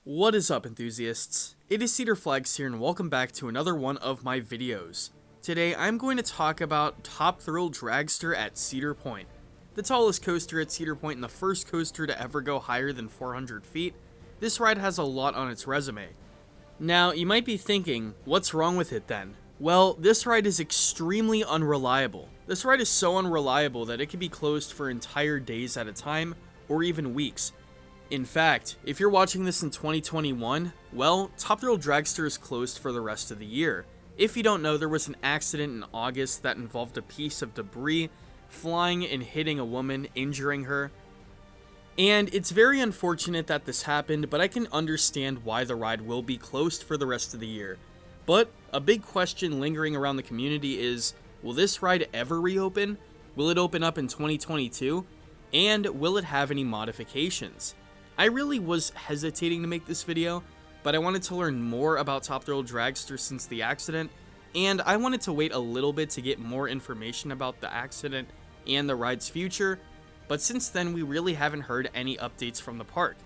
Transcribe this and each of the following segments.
What is up, enthusiasts? It is Cedar here, and welcome back to another one of my videos. Today I'm going to talk about top Thrill Dragster at Cedar Point. The tallest coaster at Cedar Point and the first coaster to ever go higher than 400 feet, this ride has a lot on its resume. Now, you might be thinking, what's wrong with it then? Well, this ride is extremely unreliable. This ride is so unreliable that it can be closed for entire days at a time, or even weeks. In fact, if you're watching this in 2021, well, Top Thrill Dragster is closed for the rest of the year. If you don't know, there was an accident in August that involved a piece of debris flying and hitting a woman, injuring her. And it's very unfortunate that this happened, but I can understand why the ride will be closed for the rest of the year. But a big question lingering around the community is, will this ride ever reopen? Will it open up in 2022? And will it have any modifications? I really was hesitating to make this video, but I wanted to learn more about Top Thrill Dragster since the accident, and I wanted to wait a little bit to get more information about the accident and the ride's future, but since then we really haven't heard any updates from the park.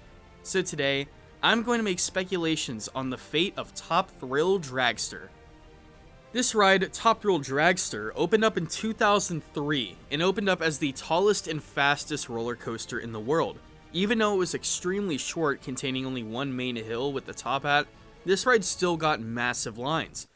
So today, I'm going to make speculations on the fate of Top Thrill Dragster. This ride, Top Thrill Dragster, opened up in 2003 and opened up as the tallest and fastest roller coaster in the world. Even though it was extremely short, containing only one main hill with the top hat, this ride still got massive lines.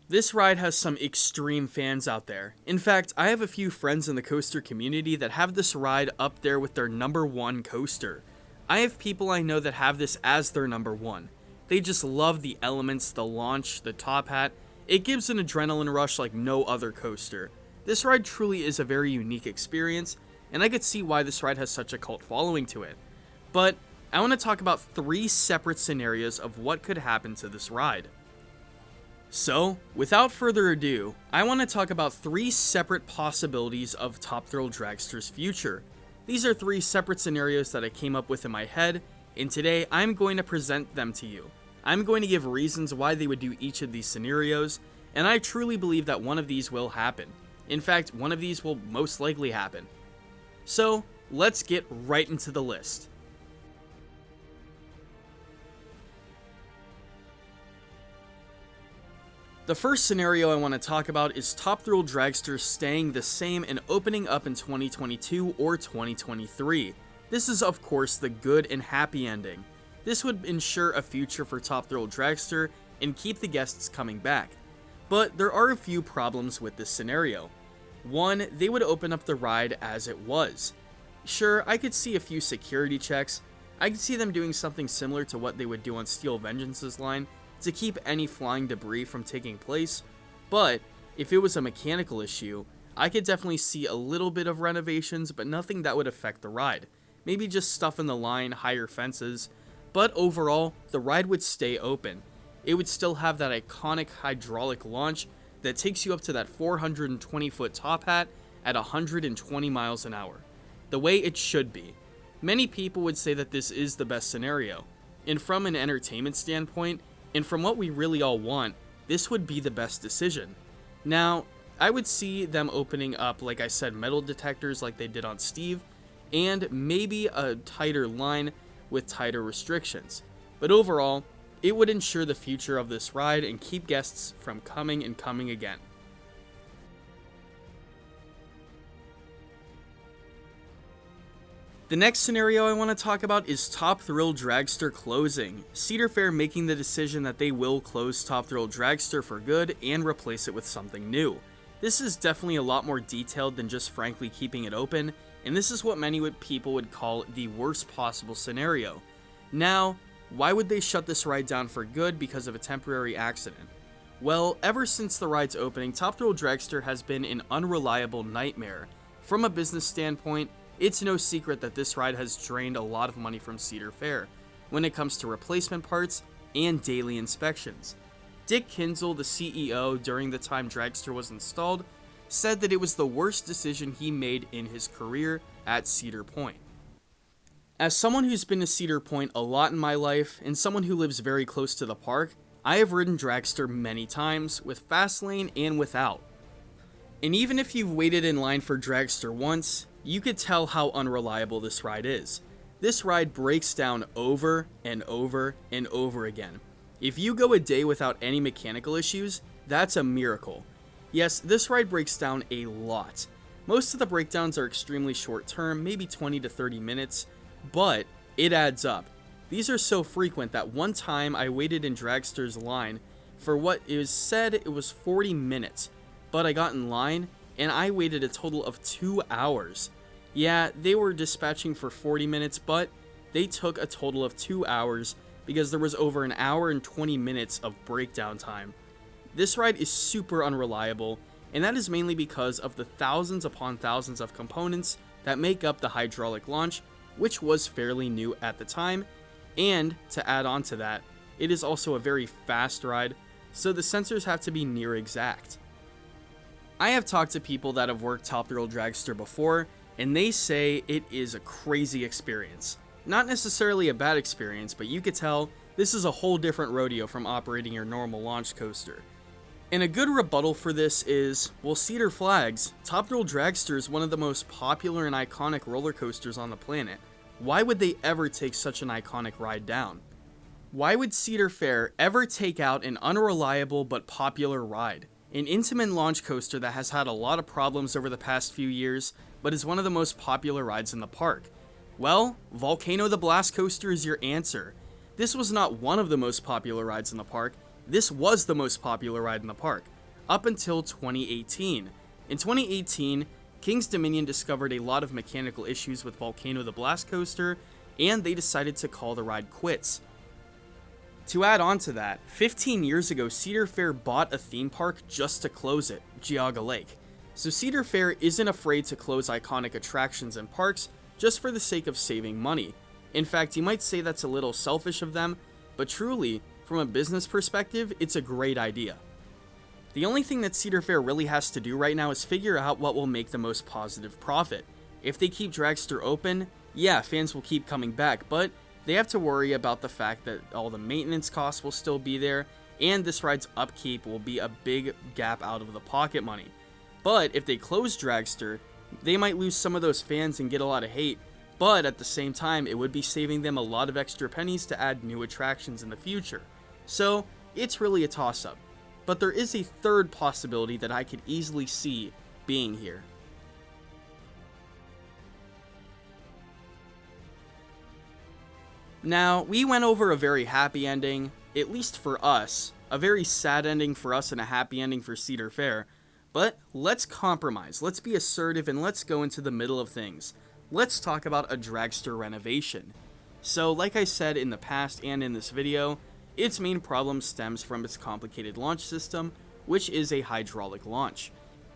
This ride has some extreme fans out there. In fact, I have a few friends in the coaster community that have this ride up there with their number one coaster. I have people I know that have this as their number one. They just love the elements, the launch, the top hat. It gives an adrenaline rush like no other coaster. This ride truly is a very unique experience, and I could see why this ride has such a cult following to it. But I want to talk about 3 separate scenarios of what could happen to this ride. So, without further ado, I want to talk about 3 separate possibilities of Top Thrill Dragster's future. These are 3 separate scenarios that I came up with in my head, and today I'm going to present them to you. I'm going to give reasons why they would do each of these scenarios, and I truly believe that one of these will happen. In fact, one of these will most likely happen. So, let's get right into the list. The first scenario I want to talk about is Top Thrill Dragster staying the same and opening up in 2022 or 2023. This is of course the good and happy ending. This would ensure a future for Top Thrill Dragster and keep the guests coming back. But there are a few problems with this scenario. One, they would open up the ride as it was. Sure, I could see a few security checks. I could see them doing something similar to what they would do on Steel Vengeance's line to keep any flying debris from taking place, but if it was a mechanical issue, I could definitely see a little bit of renovations, but nothing that would affect the ride. Maybe just stuff in the line, higher fences, but overall, the ride would stay open. It would still have that iconic hydraulic launch that takes you up to that 420-foot top hat at 120 miles an hour. The way it should be. Many people would say that this is the best scenario, and from an entertainment standpoint, and from what we really all want, this would be the best decision. Now, I would see them opening up, like I said, metal detectors like they did on Steve, and maybe a tighter line with tighter restrictions. But overall, it would ensure the future of this ride and keep guests from coming and coming again. The next scenario I want to talk about is Top Thrill Dragster closing. Cedar Fair making the decision that they will close Top Thrill Dragster for good and replace it with something new. This is definitely a lot more detailed than just frankly keeping it open, and this is what many people would call the worst possible scenario. Now, why would they shut this ride down for good because of a temporary accident? Well, ever since the ride's opening, Top Thrill Dragster has been an unreliable nightmare. From a business standpoint, it's no secret that this ride has drained a lot of money from Cedar Fair when it comes to replacement parts and daily inspections. Dick Kinzel, the CEO, during the time Dragster was installed, said that it was the worst decision he made in his career at Cedar Point. As someone who's been to Cedar Point a lot in my life, and someone who lives very close to the park, I have ridden Dragster many times, with Fastlane and without. And even if you've waited in line for Dragster once, you could tell how unreliable this ride is. This ride breaks down over and over and over again. If you go a day without any mechanical issues, that's a miracle. Yes, this ride breaks down a lot. Most of the breakdowns are extremely short term, maybe 20 to 30 minutes, but it adds up. These are so frequent that one time I waited in Dragster's line for what is said it was 40 minutes, but I got in line and I waited a total of 2 hours. Yeah, they were dispatching for 40 minutes, but they took a total of 2 hours because there was over an hour and 20 minutes of breakdown time. This ride is super unreliable, and that is mainly because of the thousands upon thousands of components that make up the hydraulic launch, which was fairly new at the time. And to add on to that, it is also a very fast ride, so the sensors have to be near exact. I have talked to people that have worked Top Thrill Dragster before, and they say it is a crazy experience. Not necessarily a bad experience, but you could tell this is a whole different rodeo from operating your normal launch coaster. And a good rebuttal for this is, well, Cedar flags, Top Thrill Dragster is one of the most popular and iconic roller coasters on the planet. Why would they ever take such an iconic ride down? Why would Cedar Fair ever take out an unreliable but popular ride? An Intamin launch coaster that has had a lot of problems over the past few years, but is one of the most popular rides in the park. Well, Volcano the Blast Coaster is your answer. This was not one of the most popular rides in the park, this was the most popular ride in the park, up until 2018. In 2018, King's Dominion discovered a lot of mechanical issues with Volcano the Blast Coaster, and they decided to call the ride quits. To add on to that, 15 years ago, Cedar Fair bought a theme park just to close it, Geauga Lake. So Cedar Fair isn't afraid to close iconic attractions and parks just for the sake of saving money. In fact, you might say that's a little selfish of them, but truly, from a business perspective, it's a great idea. The only thing that Cedar Fair really has to do right now is figure out what will make the most positive profit. If they keep Dragster open, yeah, fans will keep coming back, but they have to worry about the fact that all the maintenance costs will still be there, and this ride's upkeep will be a big gap out of the pocket money. But if they close Dragster, they might lose some of those fans and get a lot of hate, but at the same time, it would be saving them a lot of extra pennies to add new attractions in the future. So, it's really a toss-up. But there is a third possibility that I could easily see being here. Now, we went over a very happy ending, at least for us, a very sad ending for us and a happy ending for Cedar Fair, but let's compromise, let's be assertive, and let's go into the middle of things. Let's talk about a Dragster renovation. So, like I said in the past and in this video, its main problem stems from its complicated launch system, which is a hydraulic launch.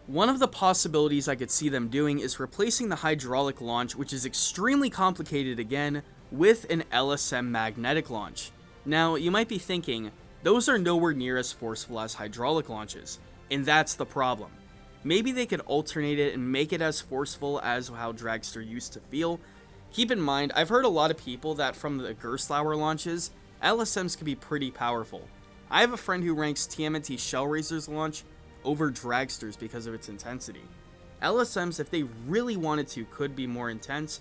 One of the possibilities I could see them doing is replacing the hydraulic launch, which is extremely complicated again, with an LSM magnetic launch. Now, you might be thinking, those are nowhere near as forceful as hydraulic launches, and that's the problem. Maybe they could alternate it and make it as forceful as how Dragster used to feel. Keep in mind, I've heard a lot of people that from the Gerstlauer launches, LSMs can be pretty powerful. I have a friend who ranks TMNT Shellraiser's launch over Dragster's because of its intensity. LSMs, if they really wanted to, could be more intense,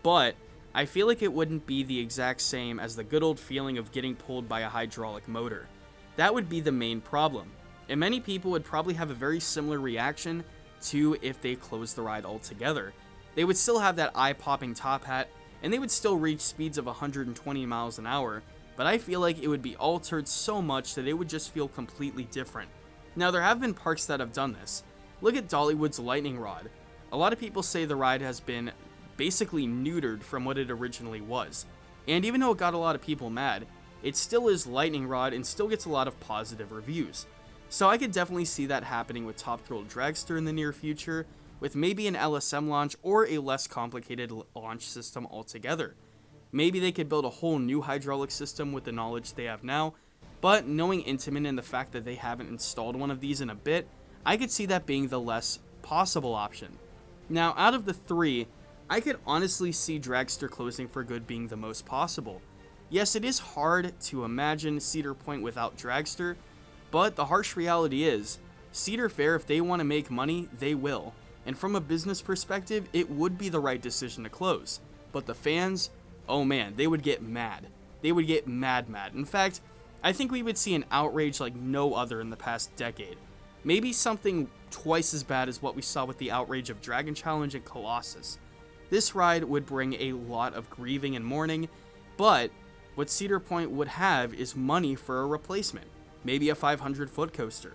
but I feel like it wouldn't be the exact same as the good old feeling of getting pulled by a hydraulic motor. That would be the main problem, and many people would probably have a very similar reaction to if they closed the ride altogether. They would still have that eye-popping top hat, and they would still reach speeds of 120 miles an hour, but I feel like it would be altered so much that it would just feel completely different. Now, there have been parks that have done this. Look at Dollywood's Lightning Rod. A lot of people say the ride has been basically neutered from what it originally was. And even though it got a lot of people mad, it still is Lightning Rod and still gets a lot of positive reviews. So I could definitely see that happening with Top Thrill Dragster in the near future, with maybe an LSM launch or a less complicated launch system altogether. Maybe they could build a whole new hydraulic system with the knowledge they have now, but knowing Intamin and the fact that they haven't installed one of these in a bit, I could see that being the less possible option. Now, out of the three, I could honestly see Dragster closing for good being the most possible. Yes, it is hard to imagine Cedar Point without Dragster, but the harsh reality is, Cedar Fair, if they want to make money, they will. And from a business perspective, it would be the right decision to close. But the fans, oh man, they would get mad. They would get mad. In fact, I think we would see an outrage like no other in the past decade. Maybe something twice as bad as what we saw with the outrage of Dragon Challenge and Colossus. This ride would bring a lot of grieving and mourning, but what Cedar Point would have is money for a replacement, maybe a 500-foot coaster.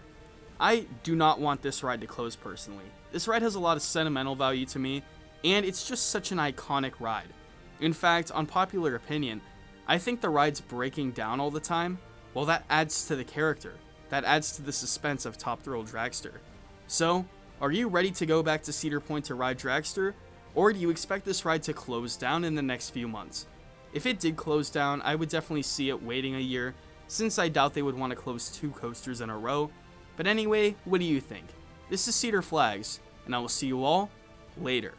I do not want this ride to close personally. This ride has a lot of sentimental value to me, and it's just such an iconic ride. In fact, on popular opinion, I think the ride's breaking down all the time. Well, that adds to the character. That adds to the suspense of Top Thrill Dragster. So, are you ready to go back to Cedar Point to ride Dragster? Or do you expect this ride to close down in the next few months? If it did close down, I would definitely see it waiting a year, since I doubt they would want to close 2 coasters in a row. But anyway, what do you think? This is Cedar Flags, and I will see you all later.